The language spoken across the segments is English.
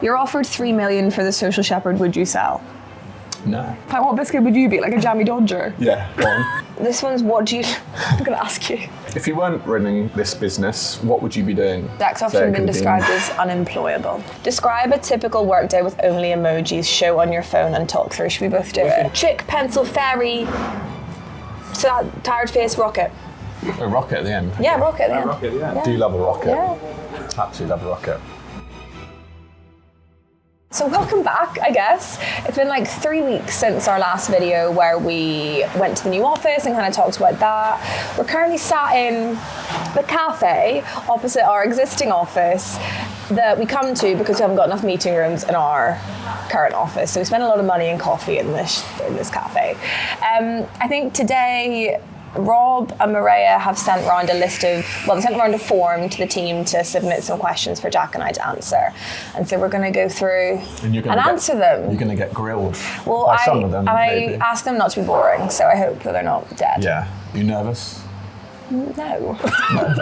You're offered 3 million for the social shepherd, would you sell? No. Like, what biscuit would you be? Like a jammy dodger? Yeah, go on. This one's what do you... I'm going to ask you. If you weren't running this business, what would you be doing? That's often been described as unemployable. Describe a typical workday with only emojis, show on your phone and talk through. Should we both do it? Chick, pencil, fairy, tired face, rocket. A rocket at the end? Yeah, rocket at the end. Rocket at the end. Yeah. Do you love a rocket? Yeah. Absolutely love a rocket. So welcome back, I guess. It's been like 3 weeks since our last video where we went to the new office and kind of talked about that. We're currently sat in the cafe opposite our existing office that we come to because we haven't got enough meeting rooms in our current office. So we spend a lot of money and coffee in this cafe. I think today Rob and Maria have sent around they sent around a form to the team to submit some questions for Jack and I to answer. And so we're going to go through and answer them. You're going to get grilled by some of them, I asked them not to be boring, so I hope that they're not dead. Yeah. You nervous? No.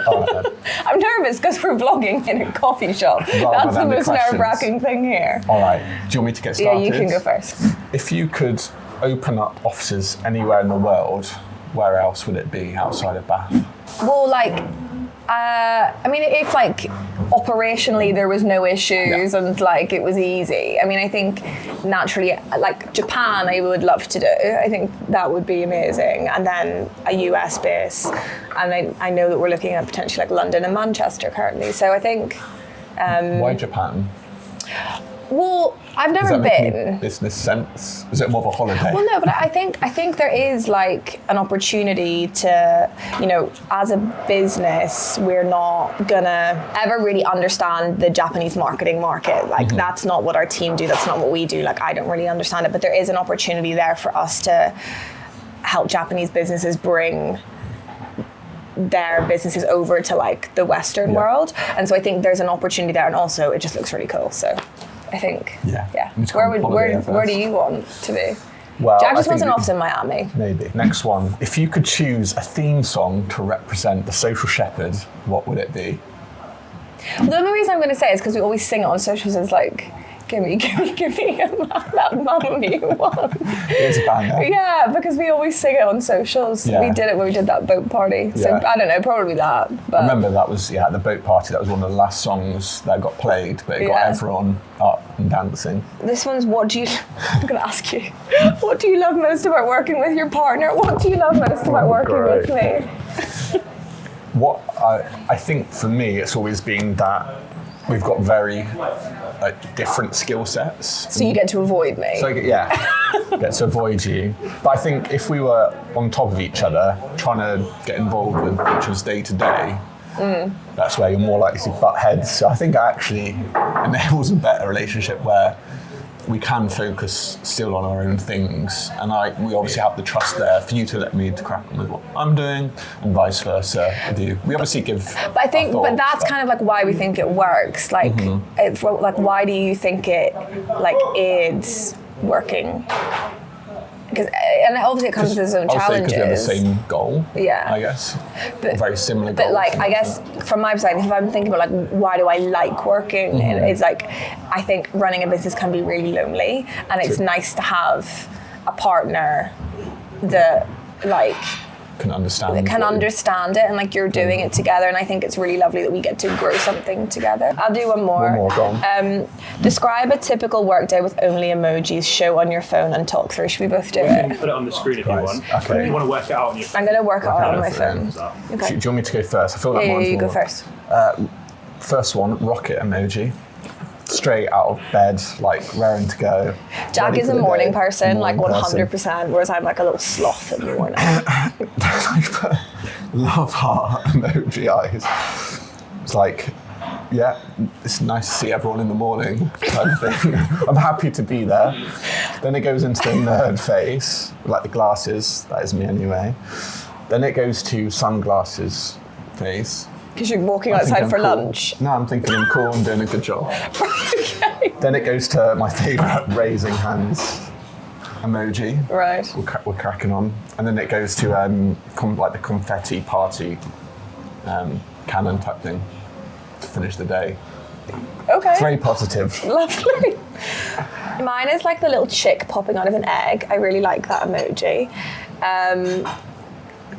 All right, then. I'm nervous because we're vlogging in a coffee shop. That's the most nerve-wracking thing here. All right. Do you want me to get started? Yeah, you can go first. If you could open up offices anywhere in the world, where else would it be outside of Bath? Well, if like operationally there was no issues and like it was easy. I mean, I think naturally, like Japan, I would love to do. I think that would be amazing. And then a US base. And I know that we're looking at potentially like London and Manchester currently. So I think... Why Japan? Well, I've never Does that make been. any business sense? Is it more of a holiday? Well, no, but I think there is like an opportunity to, as a business, we're not gonna ever really understand the Japanese marketing market. Like that's not what our team do. That's not what we do. Like I don't really understand it, but there is an opportunity there for us to help Japanese businesses bring their businesses over to like the Western world. And so I think there's an opportunity there, and also it just looks really cool. So I think, where do you want to be? Well, Jack just wants an office in Miami. Maybe. Next one. If you could choose a theme song to represent the social shepherd, what would it be? Well, the only reason I'm going to say it is because we always sing it on socials. It's like, give me that mummy one. It is a banger. Yeah, because we always sing it on socials. Yeah. We did it when we did that boat party. So I don't know, probably that. But I remember that was, at the boat party, that was one of the last songs that got played, but it got everyone up and dancing. This one's I'm going to ask you, what do you love most about working with your partner? What do you love most about working with me? What I think for me, it's always been that we've got very different skill sets. So you get to avoid me. So get to avoid you. But I think if we were on top of each other, trying to get involved with each other's day to day, that's where you're more likely to butt heads. So I think it actually enables a better relationship where we can focus still on our own things, and we obviously have the trust there for you to let me to crack on with what I'm doing, and vice versa with you. We obviously give. But that's kind of like why we think it works. Like, it's like, why do you think it like aids working? And obviously it comes with its own challenges. Because we have the same goal. Yeah. I guess. Or very similar goals. But like, I guess from my perspective, if I'm thinking about like, why do I like working? It's like, I think running a business can be really lonely, and it's nice to have a partner that like can understand it, and like you're doing it together. And I think it's really lovely that we get to grow something together. I'll do one more. One more, go on. Describe a typical workday with only emojis, show on your phone and talk through. Should we both do it? You can put it on the screen if you want. Okay. If you want to work it out on your phone. I'm going to work it out on my phone. Okay. Do you want me to go first? I feel like mine's you more. go first. First one, rocket emoji. Straight out of bed, like raring to go. Jack is a morning person, like 100%, whereas I'm like a little sloth in the morning. Love heart emoji eyes. It's like, it's nice to see everyone in the morning type of thing. I'm happy to be there. Then it goes into the nerd face, like the glasses, that is me anyway. Then it goes to sunglasses face. Because you're walking outside for lunch. No, I'm thinking I'm cool and doing a good job. Okay. Then it goes to my favourite raising hands emoji. Right. We're cracking on. And then it goes to like the confetti party cannon type thing to finish the day. Okay. It's very positive. Lovely. Mine is like the little chick popping out of an egg. I really like that emoji.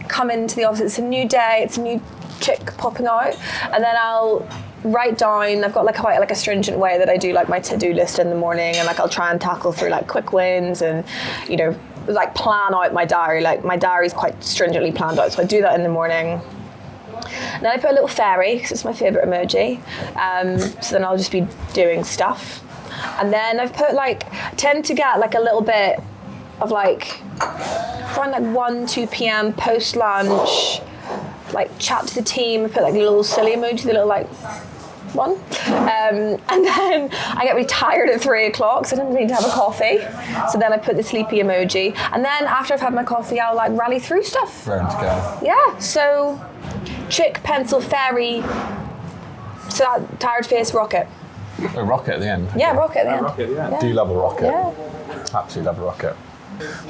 Come into the office, it's a new day, it's a new chick popping out, and then I'll write down, I've got like quite like a stringent way that I do like my to-do list in the morning, and like I'll try and tackle through like quick wins and, you know, like plan out my diary. Like my diary's quite stringently planned out, so I do that in the morning. Then I put a little fairy, because it's my favourite emoji. So then I'll just be doing stuff. And then I've put like, tend to get like a little bit of like, around like 1, 2 p.m. post-lunch, like chat to the team. I put like a little silly emoji, the little like one. And then I get really tired at 3 o'clock, so I don't need to have a coffee. So then I put the sleepy emoji. And then after I've had my coffee, I'll like rally through stuff. Round to go. Yeah, so chick, pencil, fairy, so that tired face, rocket. A rocket at the end. Yeah, rocket at the end. Rocket, yeah. Do you love a rocket? Yeah. Absolutely love a rocket.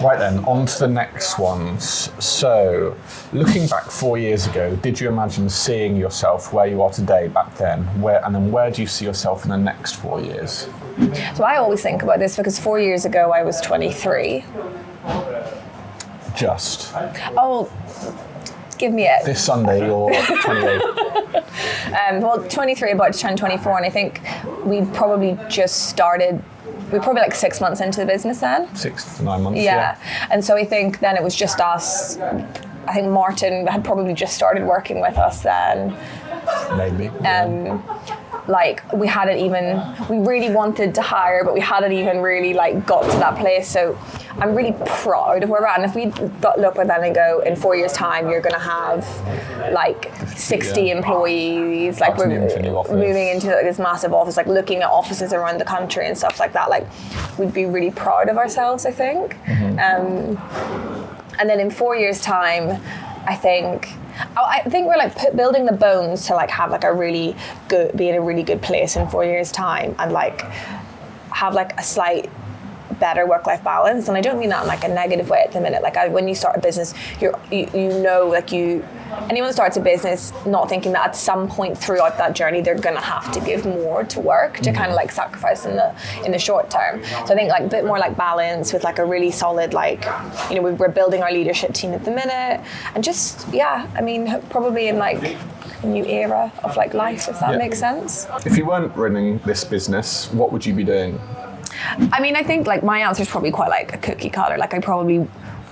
Right then, on to the next ones. So, looking back 4 years ago, did you imagine seeing yourself where you are today back then? Where do you see yourself in the next 4 years? So I always think about this because 4 years ago I was 23. Just. Oh, give me it. This Sunday, you're 28. Well, 23, about to turn 24, and I think we probably just started. We're probably like 6 months into the business then. 6 to 9 months. Yeah. And so I think then it was just us. I think Martin had probably just started working with us then. Maybe. Like we really wanted to hire, but we hadn't even really like got to that place. So I'm really proud of where we're at. And if we look at that and go, in 4 years' time, you're going to have like 60 employees, like we're moving into like, this massive office, like looking at offices around the country and stuff like that. Like we'd be really proud of ourselves, I think. And then in 4 years' time, I think we're like building the bones to like have like be in a really good place in 4 years' time, and like have like a slight better work-life balance. And I don't mean that in like a negative way at the minute. Like when you start a business, anyone starts a business not thinking that at some point throughout that journey they're gonna have to give more to work to kind of like sacrifice in the short term. So I think like a bit more like balance with like a really solid like, you know, we're building our leadership team at the minute, and just I mean probably in like a new era of like life, if that makes sense. If you weren't running this business, what would you be doing? I mean, I think like my answer is probably quite like a cookie cutter. Like I probably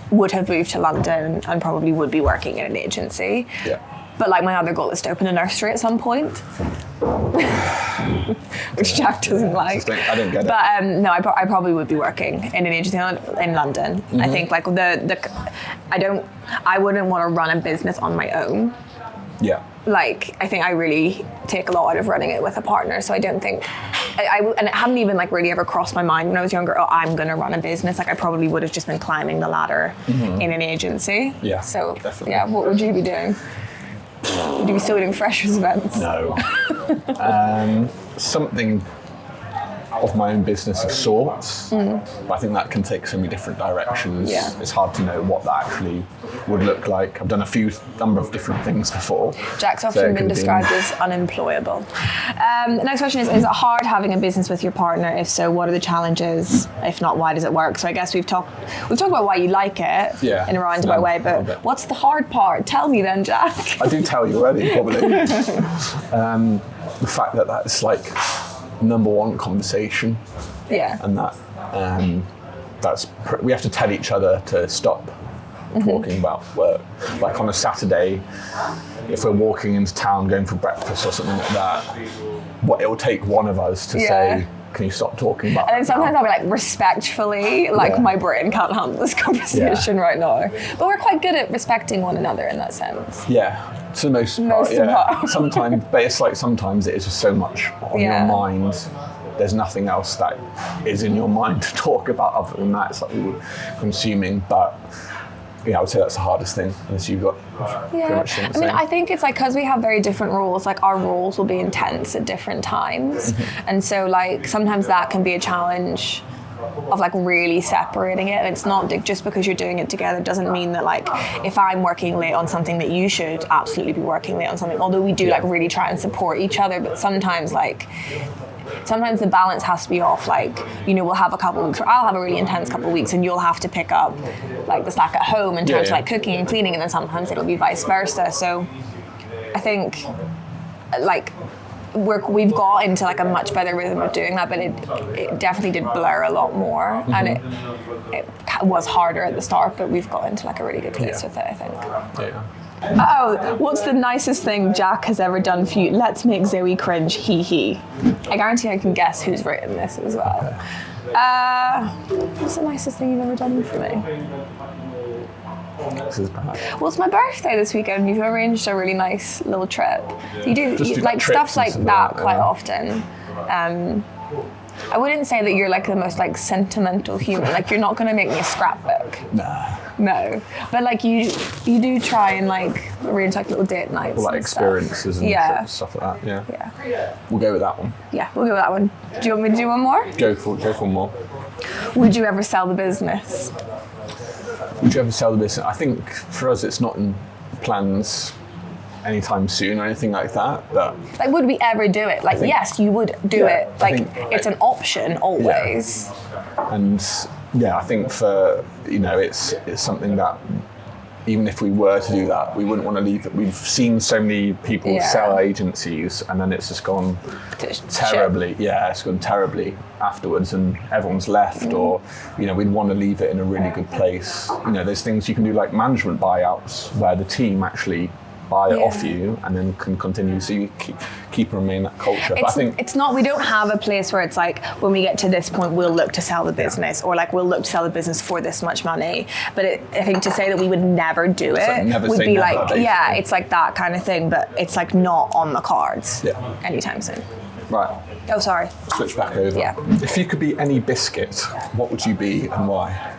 would have moved to London and probably would be working in an agency. Yeah. But like my other goal is to open a nursery at some point, which Jack doesn't like. I don't get it. But no, I probably would be working in an agency in London. I think like I wouldn't want to run a business on my own. Yeah. Like, I think I really take a lot out of running it with a partner, so I don't think, and it hadn't even like really ever crossed my mind when I was younger, I'm gonna run a business. Like I probably would have just been climbing the ladder in an agency. Yeah, so definitely. Yeah, what would you be doing? Would you be still doing freshers events? No. Something of my own business of sorts, but I think that can take so many different directions. Yeah. It's hard to know what that actually would look like. I've done a number of different things before. Jack's often been described as unemployable. The next question is it hard having a business with your partner? If so, what are the challenges? If not, why does it work? So I guess we've talked about why you like it in a roundabout way, but what's the hard part? Tell me then, Jack. I do tell you already, probably. The fact that that's like number one conversation. Yeah. And that we have to tell each other to stop talking about work. Like on a Saturday, if we're walking into town going for breakfast or something like that, it will take one of us to say, can you stop talking about And then sometimes I'll be like, respectfully, like my brain can't handle this conversation right now. But we're quite good at respecting one another in that sense. Yeah. To the most part, sometimes, but it's like sometimes it is just so much on your mind. There's nothing else that is in your mind to talk about other than that. It's like consuming, but I would say that's the hardest thing, unless you've got pretty much things. I mean, I think it's like because we have very different roles, like our roles will be intense at different times. And so like sometimes that can be a challenge of like really separating it. And it's not just because you're doing it together doesn't mean that like if I'm working late on something that you should absolutely be working late on something, although we do like really try and support each other, but sometimes the balance has to be off. Like, you know, we'll have a couple of weeks where I'll have a really intense couple of weeks and you'll have to pick up like the slack at home in terms of like cooking and cleaning, and then sometimes it'll be vice versa. So I think like we've got into like a much better rhythm of doing that, but it definitely did blur a lot more, and it was harder at the start, but we've got into like a really good place with it, I think. Yeah. Oh, what's the nicest thing Jack has ever done for you? Let's make Zoe cringe, hee hee. I guarantee I can guess who's written this as well. What's the nicest thing you've ever done for me? This is bad. Well, it's my birthday this weekend. You've arranged a really nice little trip. You do like stuff like that quite often. I wouldn't say that you're like the most like sentimental human. Like you're not going to make me a scrapbook. No, but like you do try and like arrange like little date nights. Or like and experiences and trips, stuff like that. Yeah. We'll go with that one. Yeah, we'll go with that one. Do you want me to do one more? Go for one more. Would you ever sell the business? Would you ever sell the business? I think for us it's not in plans anytime soon or anything like that. But like, would we ever do it? Like, yes, you would do it. Like, it's an option always. Yeah. And I think for it's something that even if we were to do that, we wouldn't want to leave it. We've seen so many people sell agencies, and then it's just gone terribly. Yeah, it's gone terribly afterwards, and everyone's left. Or we'd want to leave it in a really good place. There's things you can do like management buyouts where the team actually buy it off you and then can continue, so you keep remain that culture. But I think it's not, we don't have a place where it's like when we get to this point we'll look to sell the business, or like we'll look to sell the business for this much money. But I think to say that we would never do it would be never, like basically. It's like that kind of thing, but it's like not on the cards anytime soon. Right. Oh, sorry. Switch back over. Yeah. If you could be any biscuit, what would you be and why?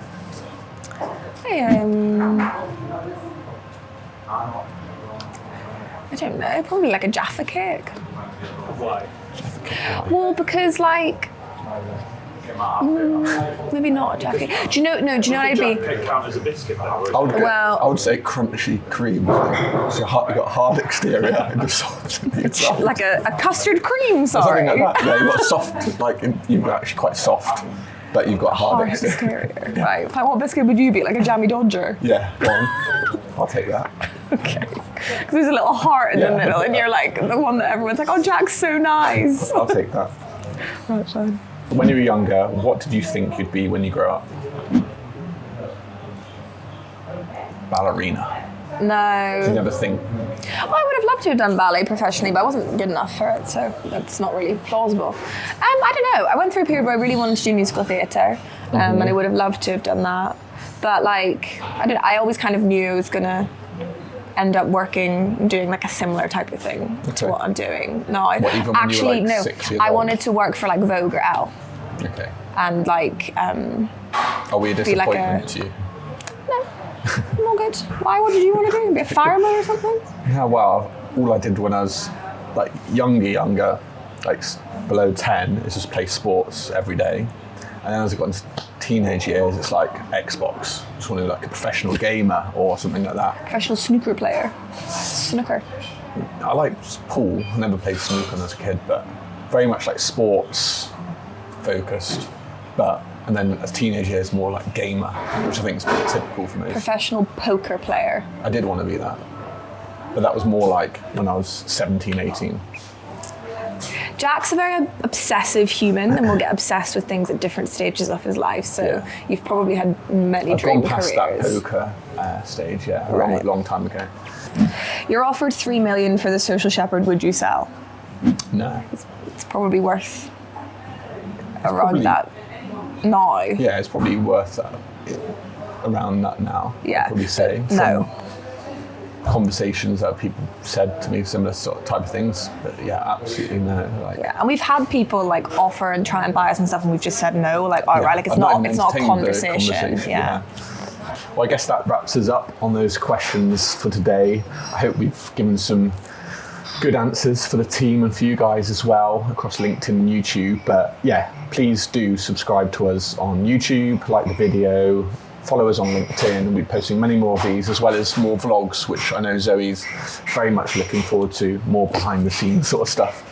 I don't know, probably like a Jaffa cake. Why? Well, because like, maybe not a Jaffa cake. Do you know what I'd be? Cake count as a biscuit though? I would say crunchy cream. So you've got hard exterior and just soft inside. Like a custard cream, Something like that. Yeah, you've got soft, like you're actually quite soft, but you've got hard exterior. Yeah. Right. What biscuit would you be? Like a jammy Dodger? Yeah, go on. I'll take that. Okay. Because there's a little heart in the middle, and you're like the one that everyone's like, oh, Jack's so nice. I'll take that. Right, fine. When you were younger, what did you think you'd be when you grow up? Ballerina. No. Did you never think? Well, I would have loved to have done ballet professionally, but I wasn't good enough for it, so that's not really plausible. I don't know. I went through a period where I really wanted to do musical theatre, and I would have loved to have done that. But like, I always kind of knew I was gonna end up doing like a similar type of thing to what I'm doing now. Actually, no. I wanted to work for like Vogue or Elle. Okay. And like, are we a disappointment to you? No, I'm all good. Why? What did you want to do? Be a fireman or something? Yeah, well, all I did when I was like younger, like below 10, is just play sports every day. And then as I got into teenage years, it's like Xbox. Just want to be like a professional gamer or something like that. Professional snooker player. Snooker. I liked pool. I never played snooker when I was a kid, but very much like sports focused. And then as teenage years, more like gamer, which I think is pretty typical for me. Professional poker player. I did want to be that. But that was more like when I was 17, 18. Jack's a very obsessive human and will get obsessed with things at different stages of his life. So you've probably had many dream careers. I've gone past that poker stage, a long time ago. You're offered $3 million for the Social Shepherd. Would you sell? No. It's probably worth around that now. Yeah, it's probably worth that around that now. Yeah. I'd probably say. No. Conversations that people said to me, similar sort of type of things, but absolutely no. And we've had people like offer and try and buy us and stuff, and we've just said no. Like, it's not a conversation. Yeah. Well, I guess that wraps us up on those questions for today. I hope we've given some good answers for the team and for you guys as well across LinkedIn and YouTube. But yeah, please do subscribe to us on YouTube, like the video, follow us on LinkedIn, and we'll be posting many more of these, as well as more vlogs, which I know Zoe's very much looking forward to, more behind the scenes sort of stuff.